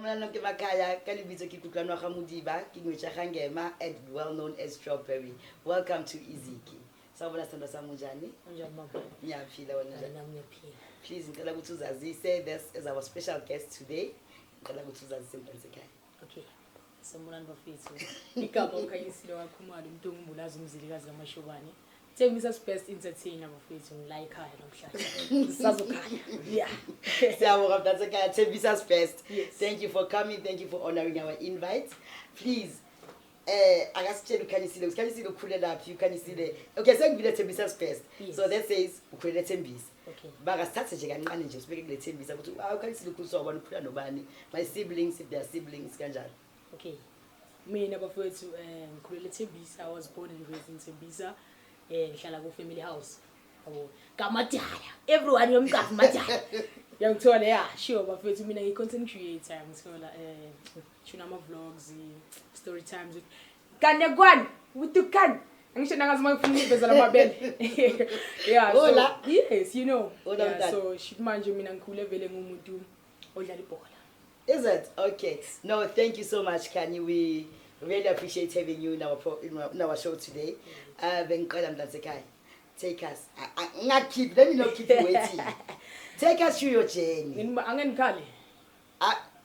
Sanibonani nonke emakhaya, ka lebitso ke Kutlwanwa Gamudiba, ke ngwetša Gangema and well known as Strawberry. Welcome to Iziki. Sawubona sithando sami unjani? Unjani mama? Ngiyaphila wena njani? Nami ngiyaphila. Please ngicela ukuthi uzazise this is our special guest today. Ngicela ukuthi uzazise mntwana sekhaya. Okay. Sanibonani bafethu. Igama ukhanyisile wakhumalo umuntu ongumbulazi umzilikazi kaMashobane. Tembisas best entertainer bafethu ngila ekhaya namhlanje. Sisazokhaya. Yeah. Siyabonga mntwana sekhaya, Tembisas best. Yes. Thank you for coming, thank you for honoring our invite. Please akasitshela ukhanyisile ukhulela laphi ukhanyisile. Okay, sengivile Tembisas best. Yes. So that says ukhulela Tembisa. Okay. Bakasithathe nje kancane nje sibeke kule Tembisa ukuthi ukhanyisile ukhuliswa ubani ukhula nobani, my siblings if they are siblings kanjalo. Okay. Mina bafethu ngikhulela eTembisa. I was born and raised in Tembisa. Ngihlala ku family house. Yabo. Kamadala. Everyone yomkafu madala. Yangithola yeah, sure bafethu mina ngi-content creator ngithola tuna ama vlogs, story times. Kane kwani? Utukani? Angisho nangazi mangifuna ukuveza lamabele. Yeah, so yes, you know. Yeah, so manje mina ngikhule vele ngumuntu odlala ibhola. Is it? Okay. No, thank you so much, Kanye. We really appreciate having you in our show today. Bengiqala mntwana sekhaya. Take us. Let me not keep you waiting. Take us through your journey. Angenikhali.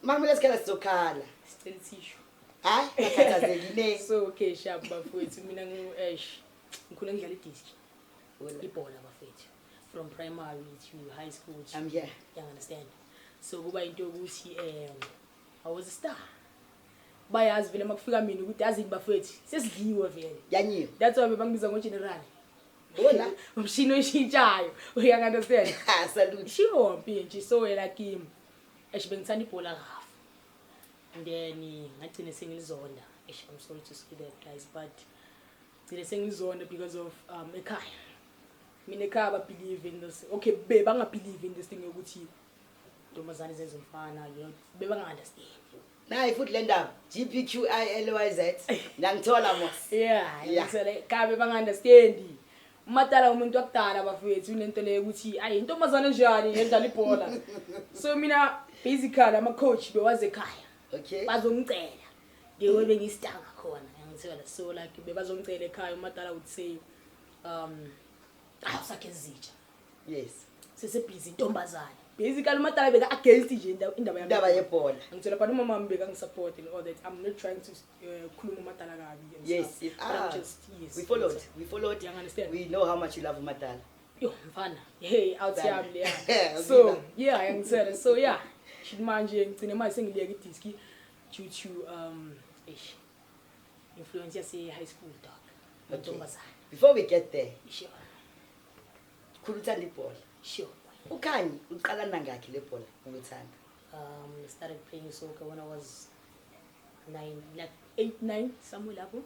Mama lesikhala sizokhala. Still tissue. Hayi, ngakhathazekile. So okay, sharp bafethu mina ngikhule ngidlala idisc. Ibhola bafethu. From primary to high school. I'm here. You understand? So kuba into ukuthi I was a star. Bayazi vele makufika mina ukuthi yazini bafethu sesidliwe vele. Yanyiwe. That's why bangibiza ngogeneral. Bona Umshini oshintshayo. You understand? Salute. Sure mpinji so like him. Bengithanda ibhola kafu. And then ngagcina sengilizonda. I'm sorry to say that guys, but ngagcina sengilizonda because of ekhaya. Mina ekhaya ba believe in this. Okay, banga believe in this thing ukuthi ntombazane zenza umfana, you know, banga understand. Nayi futhi le ndaba GPQILYZ ngangithola mos. Yeah, ngizele kabe banga understand. Umatala umuntu wakudala bafethu unento le ukuthi ayi intombazane njani yedlala ibhola. So mina basically ama coach bewaze ekhaya. Okay. Bazongicela. Ngewe bengisitanga khona. Ngithola so like bebazongicela ekhaya umatala would say awusakhe zitsha. Yes. Sesebhizi intombazane. Basically umatala beka against nje indaba yebhola. Ngithola but umama mbeka ngisupport and all that. I'm not trying to khuluma umatala kabi. Yes, but I'm just yes. We followed. You understand? We know how much you love umatala. Yo mfana. Hey, out here yeah. So, yeah, ngithola. So yeah. Manje ngicine manje sengiliyeka idisc due to influence yase high school dog. Ntombazane. Before we get there, Sure. khuluthanda ibhola. Sure. Ukhanyi uqala nangakhi le bhola ukuthanda? I started playing soccer when I was 8, 9 somewhere lapho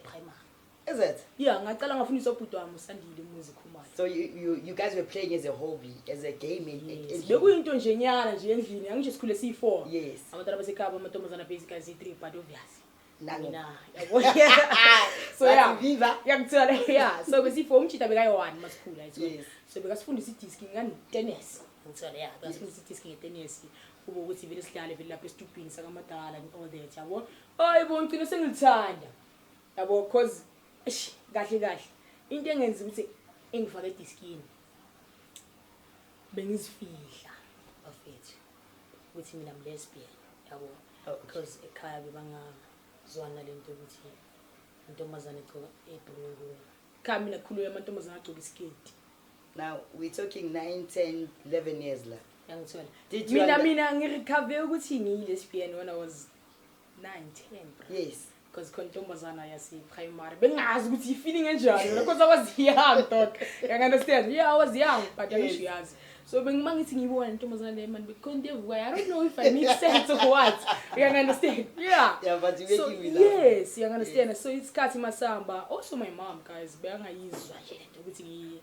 primary. Is it? Yeah, ngaqala ngafundisa ubhuti wami uSandile umuzi Khumalo. So you guys were playing as a hobby, as a game in Bekuyinto nje nyana nje endlini, angisho sikhule si4. Yes. Abantwana basekhaya amantombazana basically si3 but obviously. Mina. So yeah. Viva. Yakuthola yeah. So besi4 umchita bekayi1 masikhula ethu. Yes. So bekasifundisa idisc ngani tennis. Ngithola yeah, basifundisa idisc ngetennis. Kuba ukuthi vele sidlale vele lapha estupini sakamadala and all that yabo. Hayibo ngicina sengilithanda. Yabo cause kahle into engenza ukuthi engifake ediskini bengizifihla bafethu ukuthi mina am lesbian yabo because ekhaya bebangazwana lento ukuthi intombazane egcoka ebhruku kami nakhuluya amantombazane agcoka isketi. Now we're talking 9, 10, 11 years la. Yangithola. Mina ngirecover ukuthi ngiyilesbian when I was 9, 10. Yes. Because kontombazana yasi primary bengazi ukuthi feeling enjani because I was young dog. You understand? Yeah, I was young but I wish you asked. So bengimangithi ngibona intombazana le man bekonde everywhere. I don't know if I make sense or what. You understand? Yeah. Yeah, but you so, make me laugh. Yes, you understand. Yes. So it's Kati Masamba. Also my mom guys bengayizwa nje lento ukuthi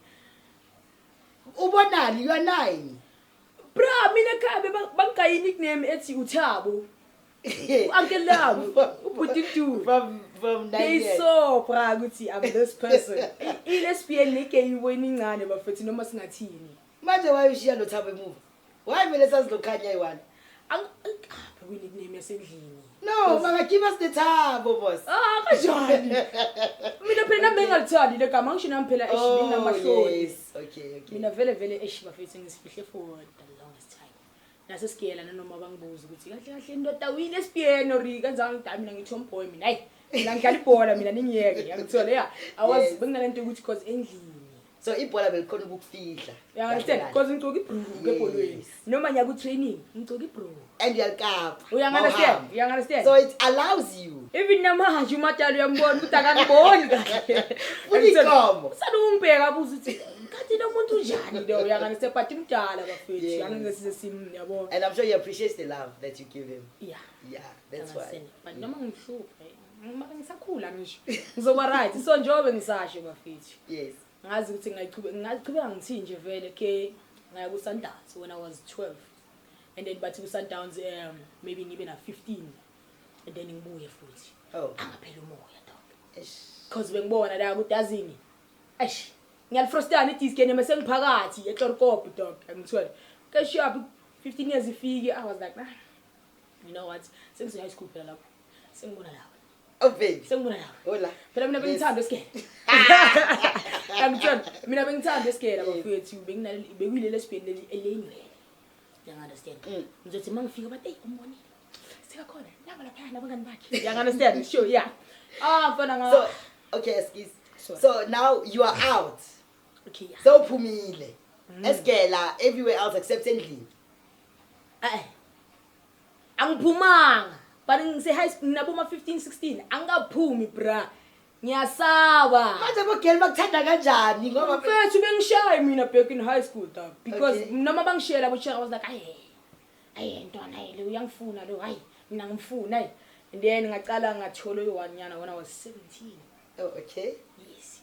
ubonani you are 9. Bra mina khabe bangayi nickname ethi uThabo. Uncle Love, Uputu from 9 years. They saw bra ukuthi I'm this person. Lesbian nike yiwini ngane bafethi noma singathini. Manje why ushiya lo Thabo emuva? Why vele sazilokhanya i1? We nickname ngesendlini. No, manga give us the thabo boss. Ah, kanjani? Mina phela nami engalithandi le gama ngisho nami phela eshibini namahloni. Yes, okay. Mina vele bafethu ngisifihle for the longest time. Nase sikiyela nanoma bangibuza ukuthi kahle indoda wini esipiyeno ri kanjani ngidami mina ngithi homeboy mina. Hayi, mina ngidlala ibhola mina ningiyeke. Yangithola yeah. I was benginalento ukuthi cause endlini. So ibhola belikhona ukufihla. Yeah, understand because ngicoko ibhruku ebholweni. Noma ngiya ku training, ngicoko ibhruku. And uyalkapa. You understand? So it allows you. Even namanje umatalo uyambona ukuthi akangiboni kahle. Unikomo. Sanungibheka abuza ukuthi ngathi lo muntu unjani lo uyanganisepha but imdala bafethu angeke simu yabo. And I'm sure he appreciates the love that you give him. Yeah, that's why. But noma ngihluphe mara ngisakhula ngisho ngizoba right so njobe ngisasho bafethu. Yes. Ngazi ukuthi ngingachubeka ngithi nje vele ke ngaya ku Sundowns when I was 12 and then bathi ku Sundowns maybe ngibe na 15 and then ngibuye futhi angaphela umoya dog because bengibona la ukuthi azini ngiyalfrustana idisk ene mase ngiphakathi eClorkop dog angithola ke sharp 15 years ifike I was like you know what since high school phela lapho sengibona lapho baby sengibona lapho hola phela mina bengithanda esikele angitshela mina bengithanda esikele bafethu bekuyile lesibheni elenye you understand ngizothi mangifika bathi hey umbonile sika khona naba lapha nabangani bakhe you understand sure yeah mfana nga so okay excuse so now you are out okay yeah. So phumile esikela everywhere else except endlini angiphumanga but ngise high school naboma 15 16 angaphumi bra ngiyasaba manje bogel bakuthanda kanjani ngoba mfethu bengishaye mina back in high school dog because noma bangishela bocheka I was like ayi ntwana le uyangifuna lo hayi mina ngimfuna and then ngacala ngathola u1 nyana when I was 17 okay yes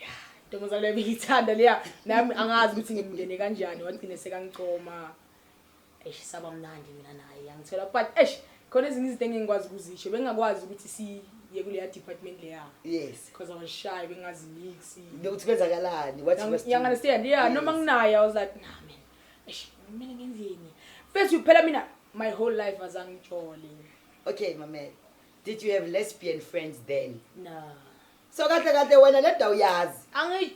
yeah ntomoza le ngithanda leya nami angazi ukuthi ngimndene kanjani wagcine sekangicoma saba mnandi mina naye yangithola but khona ezinye izinto engingikwazi ukuzisho bengakwazi ukuthi siye kule department leya yes because I was shy bengazi mix ukuthi kwenzakalani what was you understand yeah noma nginaye I was like nah man mina ngenzeni first phela mina my whole life azangitshole okay my man did you have lesbian friends then no so kahle wena leda uyazi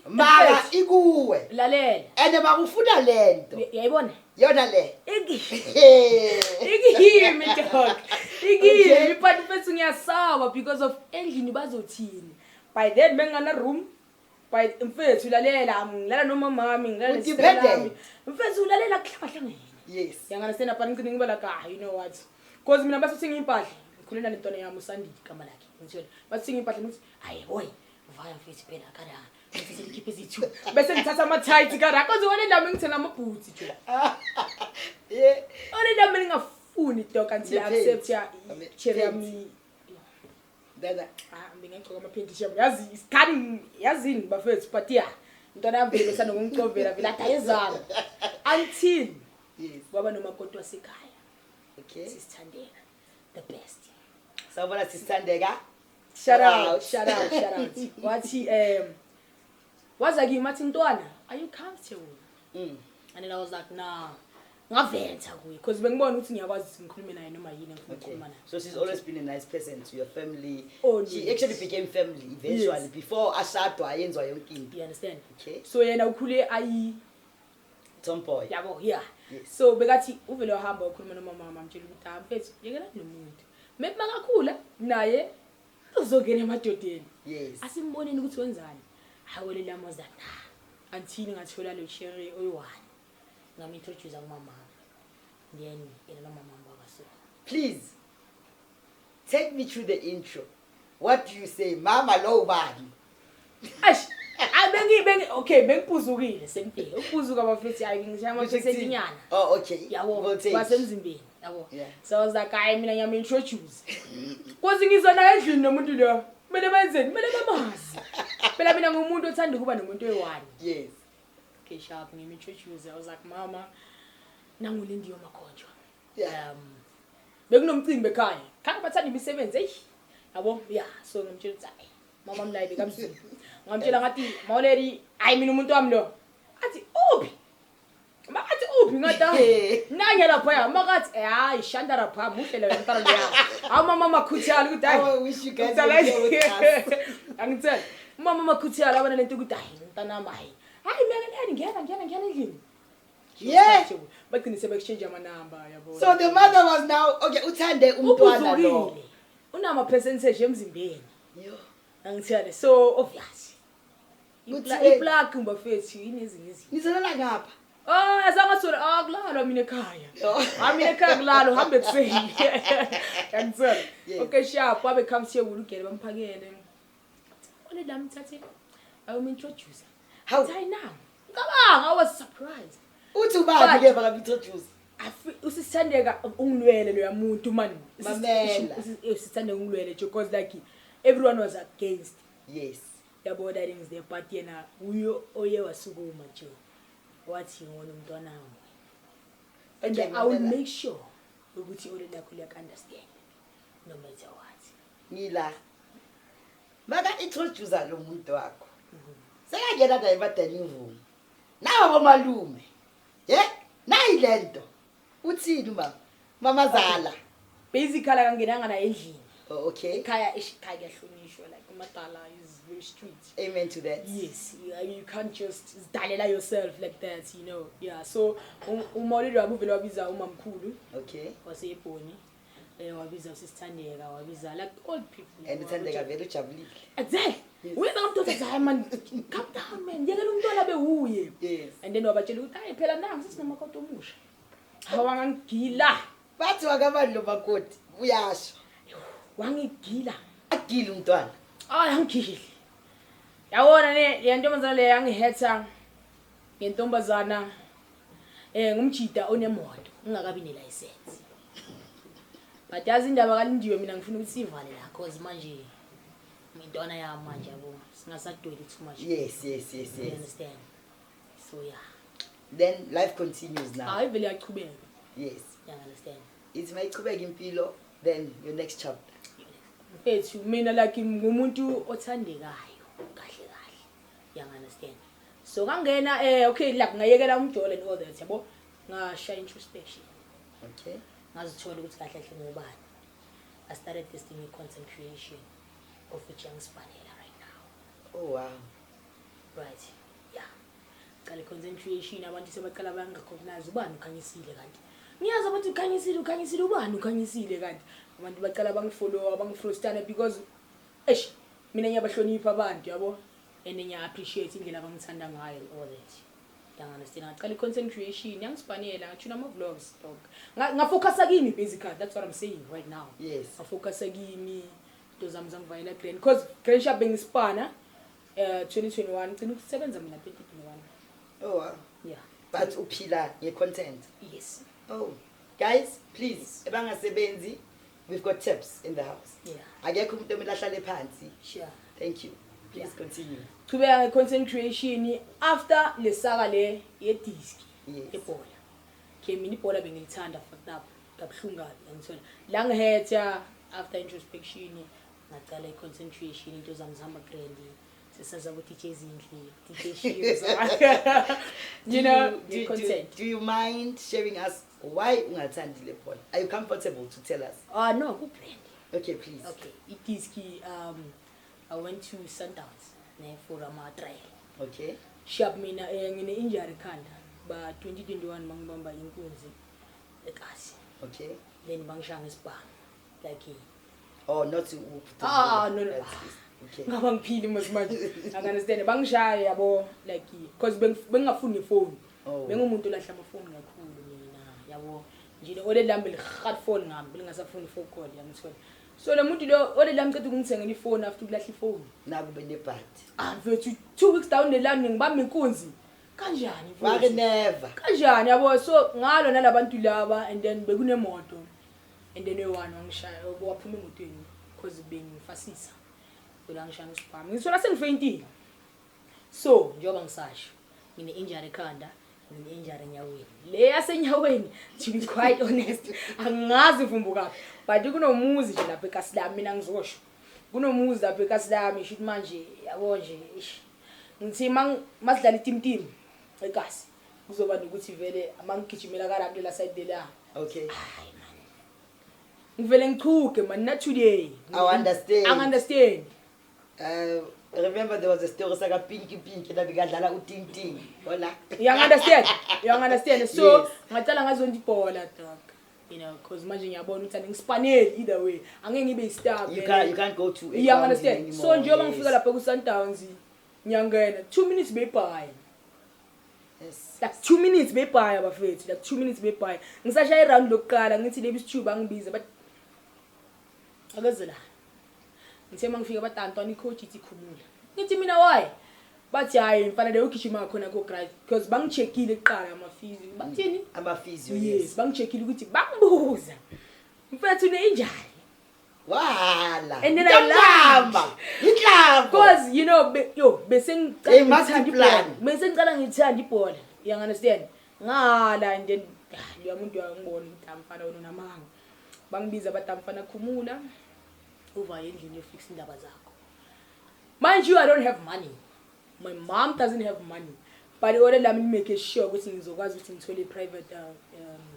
mara ikuwe lalela ene bakufuna lento yayibona yona le ikihimi dog ikihimi but mfethu ngiyasaba because of endlini bazothini by then bengana room by mfethu lalela ngilala noma mami ngilala nesiphelami mfethu ulalela kuhlangahlangenye yes yanganesena but ngicine ngiba like you know what because mina basuthi ngiyimpahla ngikhulena lentwana yami uSandi igama lakhe ngithola basuthi ngiyimpahla ngithi hayi boy vaya mfethu phela kana bese ngikhiphe izithu bese ngithatha ama tight kana konke wona nami ngithena amabhoots nje yeah ona nami ngingafuni dog until I accept ya cherry yami dada ngingagcoka ama panty sham yazi isikani yazini bafethu but yeah intwana yami vele besana ngicovela vele adayezana until yes baba nomakoti wasekhaya okay sisithandeka the best sawubona sisithandeka shout out wathi waza kimi athi ntwana are you comfortable and then I was like nah ngaventa kuye because bengibona ukuthi ngiyakwazi ngikhulume naye noma yini ngikhuluma naye so she's always been a nice person to your family she yes. actually became family eventually yes. Before ashadwa ayenzwa yonke into you understand okay so yena ukhule ayi tomboy yabo yeah yes. So bekathi uvele wahamba ukhuluma nomama mtshela ukuthi mfethu yekela nomuntu maybe makakhula naye uzongena emadodeni yes asimboneni ukuthi wenzani hawele lamoza na until ngathola lo cherry oyi1 ngamintroduce kumama then yena nomama wakaso please take me through the intro what do you say mama lo bani okay bengipuzukile sengifike ukupuzuka bafethi hayi ngishama sesinyana okay yabo basemzimbeni yabo so I was like hayi mina ngiyam introduce kwazi ngizona endlini nomuntu lo kumele benzeni kumele bamazi phela mina ngumuntu othanda ukuba nomuntu oyi1 yes okay sharp ngiyam introduce I was like mama nangu lindiyo makhonjwa bekunomcimbi ekhaya khanga bathanda imisebenzi yabo yeah so ngimtshela ukuthi mama mlayi bekamzini ngamtshela ngathi mawuleli hayi mina umuntu wami lo athi uphi ngata nanya lapha ya makathi hayi shanda lapha muhle le ntara leya mama makhuthiyala ukuthi hayi I wish you guys were here with us. angitshela mama makhuthiyala abana lento ukuthi hayi ntana mayi hayi mina ngena endlini Yeah. bagcine sebe-exchange amanamba yabo So the mother was now, okay, uthande umntwana lo. ubuzukile unama percentage emzimbeni Yo. angitshela so obvious Kuthi- iplug mbafethu inezinye izinto Nizolela ngapha. azangathula akulalwa mina ekhaya Oh. mina ekhaya kulalo hambe ekuseni angitshela Yes. okay sharp wabe come here ulugele bamphakele ole la mthathe introduce How? hayi now ngabanga I was surprised Uthi ubani ke bakaintroduce? usithandeka ungilwele lo yamuntu man Mamela. usithandeka ungilwele because like everyone was against Yes. yabo that things there but yena uyo oye wasukuma nje wathi ngona umntwana wami and Okay, I will Mamela. make sure ukuthi ole lakho liyak understand no matter what Ngila. Baka introduce lo muntu wakho. Sekangena la ebadala imvumo. Nawo bomalume. Nayi lento. Uthini mama? Mama zala. basically akangenanga na endlini Oh, okay. ekhaya ekhaya kuyahlonishwa like umadala is very strict. Amen to that. Yes, you can't just dalela yourself like that, you know. Yeah, so umolelo wabuvela wabiza umamkhulu Okay. wasebhoni wabiza usisithandeka wabiza like old people. And uthandeka vele ujabulile. Exactly. Wena umntwana ezayo man, calm down man. Yekela umntwana behuye. Yes. And then wabatshela ukuthi hayi phela nangu sesinamakhoto omusha. Awangangila. Bathi wakabani lo makoti uyasho. Wangigila. Agile umntwana. Angigili. Yabona le ntombazana le yangihetha ngentombazana ngumjida onemoto ungakabi nelicense. But yazi indaba kalindiwe mina ngifuna ukuthi sivale la cause manje intwana ya manje yabo singasadweli too much. Yes. You understand? So yeah. Then life continues now. Hayi vele yachubeka. Yes. You understand? It's my chubeka impilo, then your next chapter. Ethu mina like ngumuntu othandekayo kahle. You understand? So kangena okay la ngayekela umjolo and all that yabo ngasha introspection. Okay. Ngazithola ukuthi kahle ngubani. I started testing content creation of which I'm spanning right now. Oh wow. Right. Yeah. Kale content creation abantu sebaqala bangakhonaza ubani ukhanyisile kanti. Ngiyazi abantu ukhanyisile ubani ukhanyisile kanti. Abantu baqala bangifollow bangifrustana because mina ngiyabahlonipha abantu yabo and ngiya appreciate indlela abangithanda ngayo all that. You understand? Ngaqala content creation yangispanela ngathuna ama vlogs dog. Ngafocusa kimi basically that's what I'm saying right now. Yes. Ngafocusa kimi into zami zangivayela grand because grand shop bengispana 2021 ngicina ukusebenza mina 2021. Oh wow. Yeah. But uphila nge-content. Yes. Oh. Guys, please, ebangasebenzi, we've got tips in the house. Yeah. Akekho umuntu omele ahlale phansi. Sure. Thank you. Please Yeah. continue. Chubeka content creation after lesaka le yedisk Yes. eBhola. Kimi iBhola bengilithanda fucked up kabuhlungu ngithola. La ngihetha after introspection ngaqala icontent creation into zami zihamba grand. Sesaza ukuthi DJ Zindli, DJ Shields. You know, the content. Do you mind sharing us why ungathandi le Bhola? Are you comfortable to tell us? No, good brand. Okay, please. Okay, it is I went to Sundowns for a trial. Okay. Sharp mina ngine injury khanda ba 2021 mangibamba inkunzi ekasi. Okay. Then bangishanga isibhamu like Oh, not to no. Okay. Ngaba ngiphili manje. I understand bangishaya yabo like because bengafuni phone. Oh. Bengumuntu lahla amafoni kakhulu mina yabo. Nje ole lambe hard phone ngami bengasafuni phone call yamthola. So le muntu lo ole lami qeda ukungithengela ifone after ukulahla ifone. Nakube nebhadi. Mfethu 2 weeks down the line ngibamba inkunzi. Kanjani mfethu? Wake never. Kanjani yabo so ngalo nalabantu laba and then bekunemoto and then one wangishaya waphuma emotweni because bengifasisa. Bela ngishaya isibhamu. Ngisola sengifeyintile. So njengoba ngisasho ngine injury ekhanda ngine injury enyaweni. Le yasenyaweni to be quite honest angazi ivumbuka but kunomuzi nje lapha eKasilami mina ngizosho. Kunomuzi lapha eKasilami shithi manje yabo nje ngithi masidlala itimtim ekasi kuzoba nokuthi vele amangigijimela karabli la side la. Okay. Hayi man. Ngivele ngichuke man not today. I understand. I understand. Remember there was a story saka Pinky that bekadlala uTinting. Hola. You understand? You understand? So Yes. ngacala ngazondibhola dog. You know, cause manje ngiyabona ukuthi angispaneli either way. Angeke ngibe star. You can't go to. You understand? Anymore. So njengoba ngifika lapha ku Sundowns ngiyangena 2 minutes bebhayi. Yes. Like 2 minutes bebhayi abafethu. Like 2 minutes bebhayi. Ngisashaya iround lokuqala ngithi lebi Stube angibize but akezela. Ngithe mangifika batantwana icoach ithi khumula. Ngithi mina why? Bathi hayi mfanele ugijima khona ko grade because bangicheckile eqala ama-fees. Bathini? Ama-fees. Yes, bangicheckile ukuthi bangibuza. Mfethu unenjani? Wala. And then I laughed. Because you know bese ngicala ngithanda ibhola. You understand? Ngala and then lo muntu wangibona ukuthi amfana unamanga. Bangibiza batamfana khumula. Over endlini yofix indaba zakho. Mind you, I don't have money. My mom doesn't have money. But the order let me make sure ukuthi ngizokwazi ukuthi ngithole private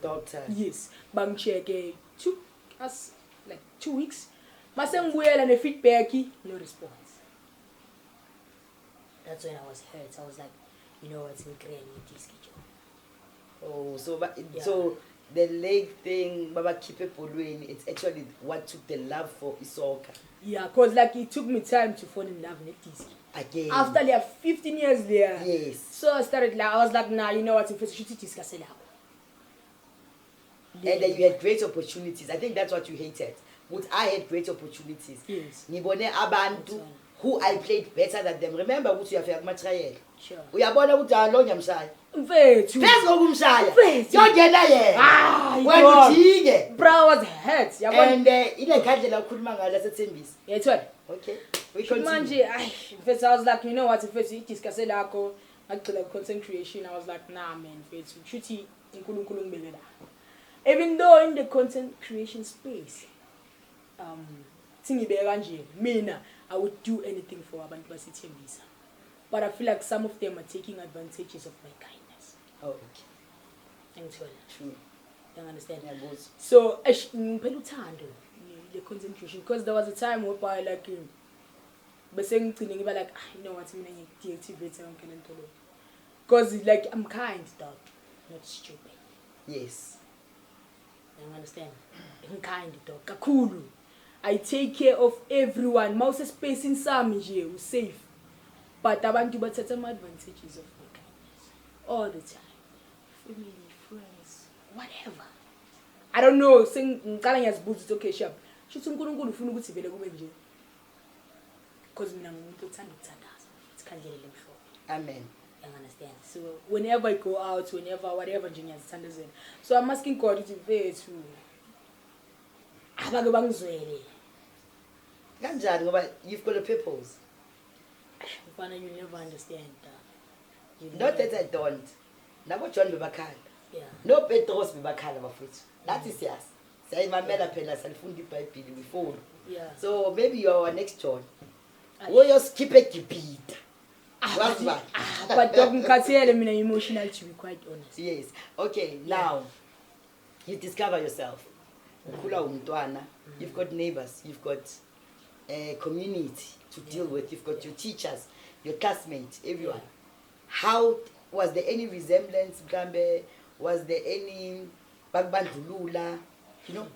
doctor. Yes. Bangicheck took us like 2 weeks. Mase ngibuyela ne feedback, no response. That's when I was hurt. I was like, you know what's incredible this schedule. Oh, so the leg thing, Baba keep it following. It's actually what took the love for soccer. Yeah, cause like it took me time to fall in love with this. Again. After like 15 years there. Yes. So I started like I was like, nah, you know what? If you should discuss it now. And then you had great opportunities. I think that's what you hated. But I had great opportunities. Yes. Ngibone abantu who I played better than them. Remember ukuthi uyafika kuma trial. Sure. Uyabona ukuthi alo nyamshaya. Mfethu. Phezulu kokumshaya. Mfethu. Yongena yena. Wena ujike. Bro was hurt. Yabona. And ile khandlela ukhuluma ngalo laseThembisa. Yethona. Okay. We continue. Manje mfethu I was like, you know what? Mfethu idiscuss lakho ngagcila content creation. I was like, nah man, mfethu. Shuthi uNkulunkulu ngibeke la. Even though in the content creation space thingibeka kanje mina I would do anything for abantu baseThembisa. But I feel like some of them are taking advantages of my kindness. Oh, okay. Ngithola. True. You understand? Yeah, So ngiphela uthando the content creation because there was a time whereby like bese ngicine ngiba like you know what mina ngideactivate yonke lento lo. Because like I'm kind dog, not stupid. Yes. You understand? I'm kind dog. Kakhulu. I take care of everyone. Mouse space in some nje we safe. But abantu bathatha ama advantages of my kindness all the time. Family, friends, whatever. I don't know, ngicala ngiyazibuza ukuthi okay sharp. Shuthi uNkulunkulu ufuna ukuthi vele kube nje. Because mina ngumuntu othanda ukuthandaza. Sikhandlele emhlophe. Amen. You understand? So whenever I go out, whatever nje ngiyazithandazela. So I'm asking God ukuthi mfethu abake bangizwele. Kanjani ngoba you've got a purpose. Mfana you never understand that. Not that I don't. Nabo John bebakhala. Yeah. No Petros bebakhala bafethu. That is yes. Sayimamela phela salifunda iBhayibheli before. Yeah. So maybe you are our next John. Woyo skip egibhida. But dog ngikhathele mina emotional to be quite honest. Yes. Okay, now you discover yourself. Ukhula umntwana. You've got neighbors, you've got a community to deal with, you've got your teachers, your classmates, everyone. How was there any resemblance, mhlambe? Was there any bakubandlulula, you know?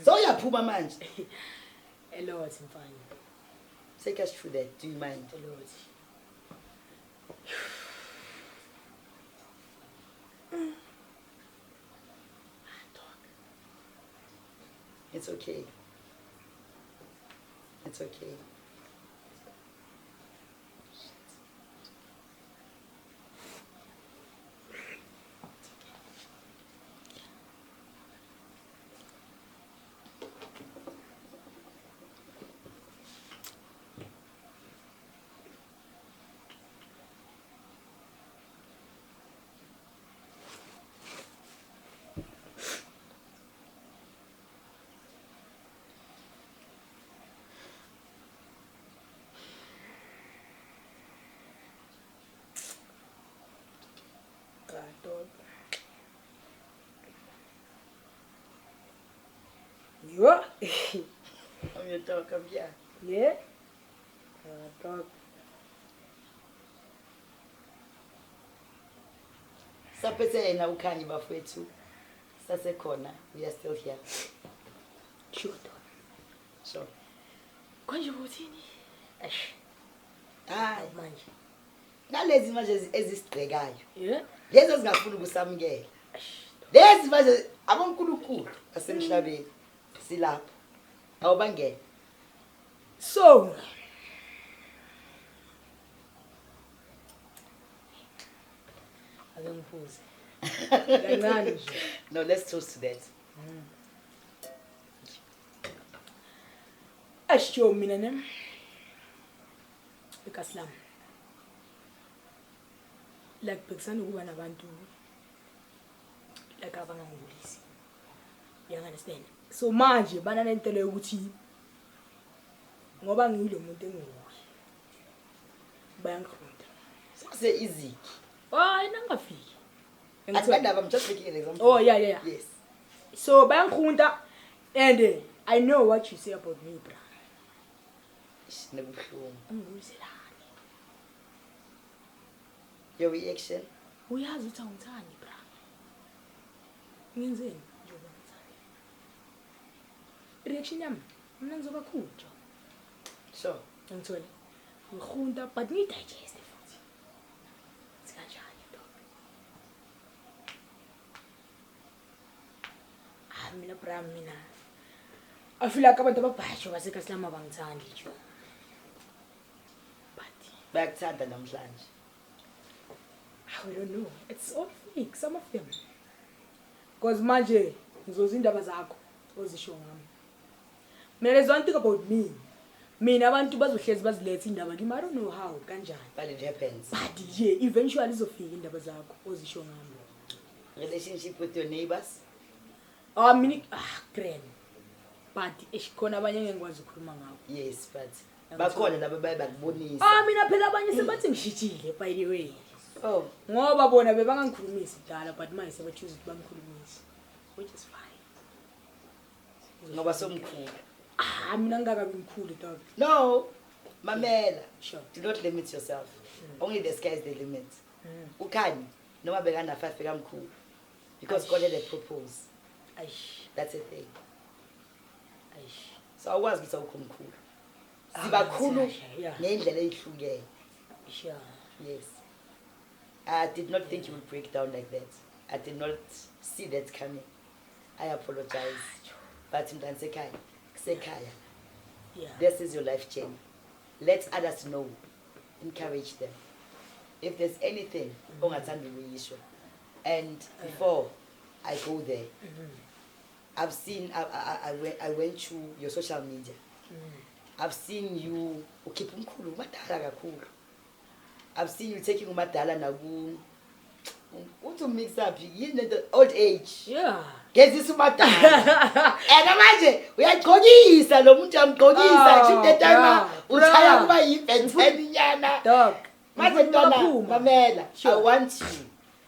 So uyaphuma manje. A lot mfana. Take us through that, do you mind? A lot. It's okay. It's okay. Yo. I'm your dog, I'm here. Yeah. Dog. Saphethe yena uKhanyi bafowethu. Sasekhona, we are still here. Sure dog. Sure. Konje uthini? Eish. Hayi, Manje. nalezi manje ezisigqekayo. Yeah. Lezi ezingafuni ukusamukela. Eish. Lezi manje abonkulunkulu asemhlabeni silapha. Awubangena. So. Akengifuze. Kancane nje. No, let's toast to that. Asho mina ne. Ekaslam. Like bekusana ukuba nabantu like abangangulisi. You understand? So manje bana nentelo yokuthi ngoba ngiyilo umuntu engukuhle. Bayangikhunda. Say easy. Hayi nangafiki. I'm just making an example. Oh yeah. Yes. So bayangikhunda and I know what you say about me, bra. Nebuhlungu. Unguzelani. Your reaction? Uyazi ukuthi angithandi, bra. Ngenzeni njengoba ngithandi. Reaction yami mina ngizoba khutshwa. Sure. Ngithole. Ngikhunda but ngidigest futhi. Sikanjani dog? Mina bra mina. I feel like abantu ababhasho baseKaslama bangithandi nje. Bayakuthanda namhlanje. I don't know. It's all fake, some of them. Because manje ngizoza indaba zakho ozisho ngami. Mina there's one thing about me. Mina abantu bazohlezi bazilethe indaba kimi. I don't know how kanjani. But it happens. But yeah, eventually izofika indaba zakho ozisho ngami. Relationship with your neighbors? Mina grand. But esikhona abanye engikwazi ukukhuluma ngabo. Yes, but bakhona laba bayabonisa. Mina phela abanye sebathi ngishitshile by the way. Oh, Ngoba bona bebangangikhulumisi dala but manje sebachoose ukuthi bangikhulumise. Which is fine. ngoba somkhulu. Mina ngakabi mkhulu dog. No, mamela. Sure. Do not limit yourself. Only the sky is the limit. Ukhani noma bekana 5 bekamkhulu. Because God had a purpose. Aish. That's a thing. Aish. So awazi ukuthi awukhulu. Sibakhulu Yeah. ngendlela eyihlukene. Sure. Yes. I did not think you would break down like that. I did not see that coming. I apologize. But Mtansekhaya, Sekhaya, Yeah. this is your life journey. Let others know. Encourage them. If there's anything, ongathanda ukuyisho. And before I go there, I've seen, I went through your social media. I've seen you, ukhipha umkhulu umadala kakhulu. I've seen you taking umadala naku, to mix up, you know, the old age. Yeah. Gezisa umadala. And manje uyagqokisa lo muntu uyamgqokisa kusho time uthaya kuba yiventeni nyana. Dog. Manje ntwana mamela. I Sure. want you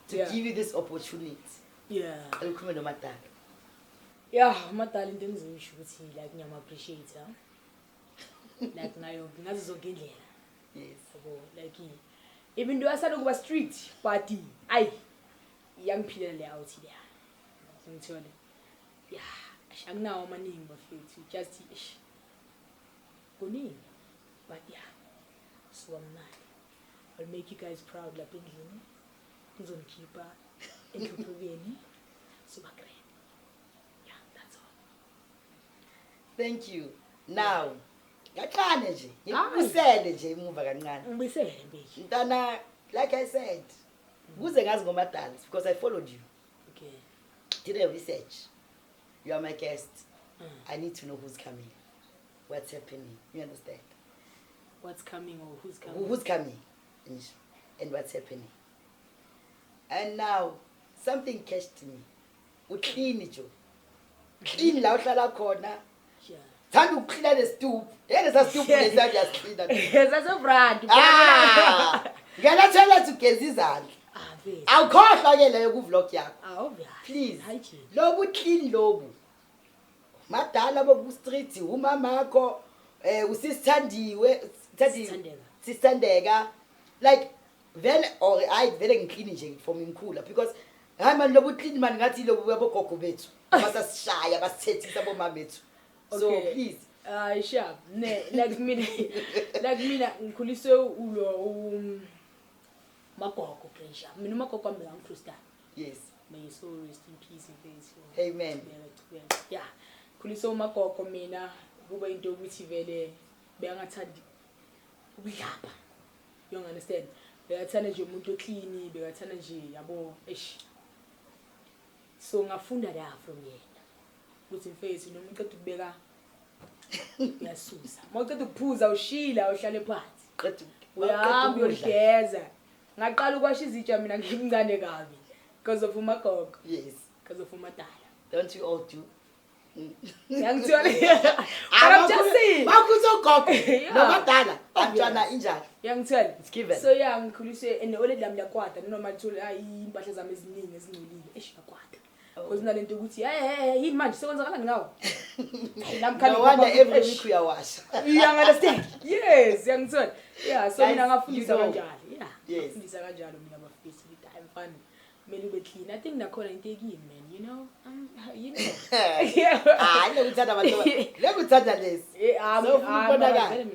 to Yeah. give you this opportunity. Yeah. Ukhulume nomadala. Yeah, umadala into engizisho ukuthi like ngiyam appreciate her. Like nayo ngazi zonke indlela. Yes. Yabo like even though asala kuba strict but ayi yangiphilela le out there. Ngithole. Yeah, anginawo amaningi bafethu just ish. Kuningi. But yeah. So I'm not. I'll make you guys proud lapha endlini. Ngizonikhipha enhluphekeni. Super great. Yeah, that's all. Thank you. Now, kancane nje. Ngibusele nje emuva kancane. Ngibisele mbeji. Ntana, like I said, kuze ngazi ngomadala because I followed you. Okay. Did a research. You are my guest. I need to know who's coming. What's happening. You understand? What's coming or who's coming? Who's coming and what's happening. And now, something catched me. Uclean jo. Clean la uhlala khona. Yeah. Thanda ukuclean the stoop. Yena sa stoop lesandla yasiclean. That's a brand. Ngiyalathela ugeza izandla. Vezi. Awukhohlwa ke leyo ku vlog yakho. Obvious. Please. Hygiene. Lobu clean lobu. madala boku street umamakho usisithandiwe sisithandeka like vele or I vele ngiclean nje from imkhula because hayi manje lobu clean man ngathi lobu yabogogo bethu basasishaya basithethisa bomama bethu so please sharp ne like mina ngikhuliswe ulo magogo pressure mina magogo ami ngangitrusta yes may you so rest in peace in peace amen yeah khuliswe umagogo mina kuba into ukuthi vele beyangathandi ukudlapha you understand bekathanda nje umuntu oclean bekathanda nje yabo so ngafunda la from yena ukuthi mfethu noma uqeda ukubeka uyasusa mawuqeda ukuphuza ushila uhlale phansi qeda uyahamba uyogeza ngaqala ukwasha izitsha mina ngimncane kabi because of umagogo yes because of umadala don't you all do yangithola I'm just saying bakuzogogo nomadala antwana injalo yangithola it's given so yeah ngikhuliswe and ole lami yakwada noma ngithola hayi impahla zami eziningi ezingcolile yakwada because nalento ukuthi yini manje sekwenzakalani ngawo no wonder every week uyawasha you understand yes yangithola yeah so mina ngafundisa kanjalo yeah ngafundisa kanjalo mina bafisi ukuthi I'm fun kumele ube clean I think nakhona into ekini man you know lokuthanda abantu lokuthanda lesi so ubonakala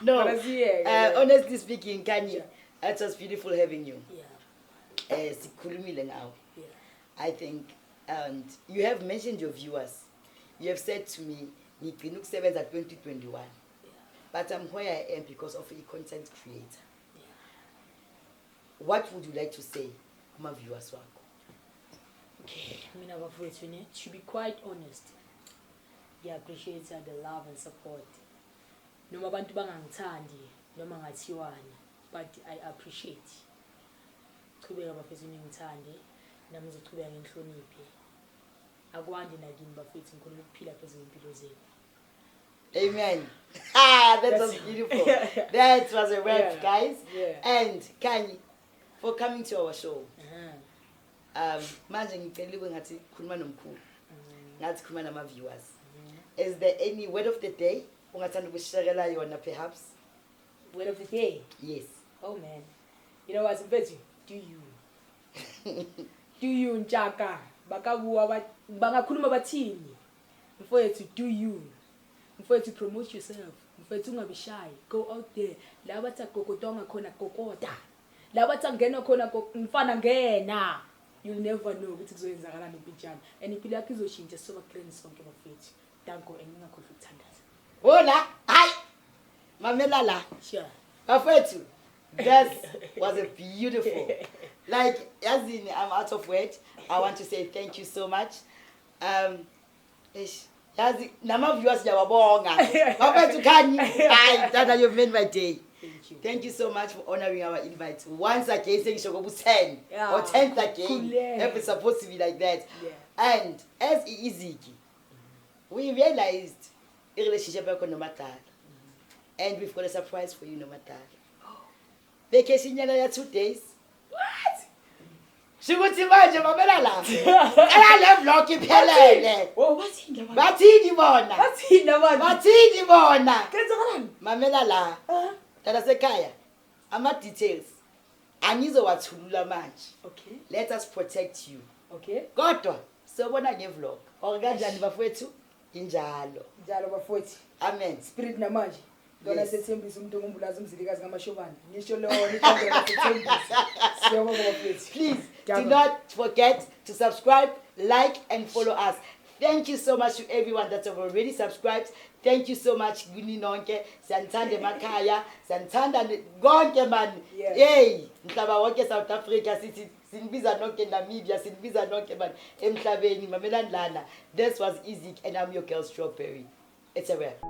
no honestly speaking Kanye it was beautiful having you sikhulumile ngawo I think and you have mentioned your viewers you have said to me ngigcina ukusebenza 2021 but I'm where I am because of a content creator what would you like to say kuma viewers wakho okay mina bafowethu ne to be quite honest I appreciate the love and support noma abantu bangangithandi noma ngathiwani but I appreciate chubeka bafethu ngithande nami ngizochubeka ngenhloniphe akwandi nakini bafethu ngikhona ukuphila phezulu impilo zenu amen that was beautiful that was a wrap guys and Kanye for coming to our show manje ngicela ngathi khuluma nomkhulu ngathi khuluma nama viewers is there any word of the day ungathanda ukushayela yona perhaps word of the day yes oh man you know what mfethu do you njaka bakabuwa bangakhuluma bathini mfethu do you mfethu promote yourself mfethu ungabe shy go out there la bathi gogodonga khona gogoda la bathi angena khona mfana ngena you'll never know ukuthi kuzoyenzakalani empilweni and impilo yakho izoshintsha so bakleni sonke bafethu danko engingakhohlwa ukuthandaza hola hayi mamela la sure bafethu that was a beautiful like yazini I'm out of words I want to say thank you so much yazi nama viewers yawabonga bafethu Kanye hayi dada you've made my day thank you so much for honoring our invite once again saying shogo bu 10 or 10th again it's supposed to be like that and as Iziki we realized a relationship yakho nomadala and we've got a surprise for you nomadala vacation yana ya 2 days what sikuthi manje mamela la ala le vlog iphelele bathini bona kenzakalani mamela la dada sekhaya ama details angizowathulula manje okay let us protect you okay kodwa sobona ngevlog or kanjani bafowethu injalo bafowethu amen spirit namanje dona sethembisa umuntu ongumbulazi umzilikazi ngamashobana ngisho lo nithanda sethembisa siyabonga bafowethu please do not forget to subscribe like and follow us. Thank you so much to everyone that have already subscribed. Thank you so much kini nonke santhanda emakhaya santhanda konke man hey mhlaba wonke South Africa sithi sinibiza nonke Namibia sinibiza nonke man emhlabeni mamelani lana. This was Iziki and I'm your girl Strawberry. It's a wrap.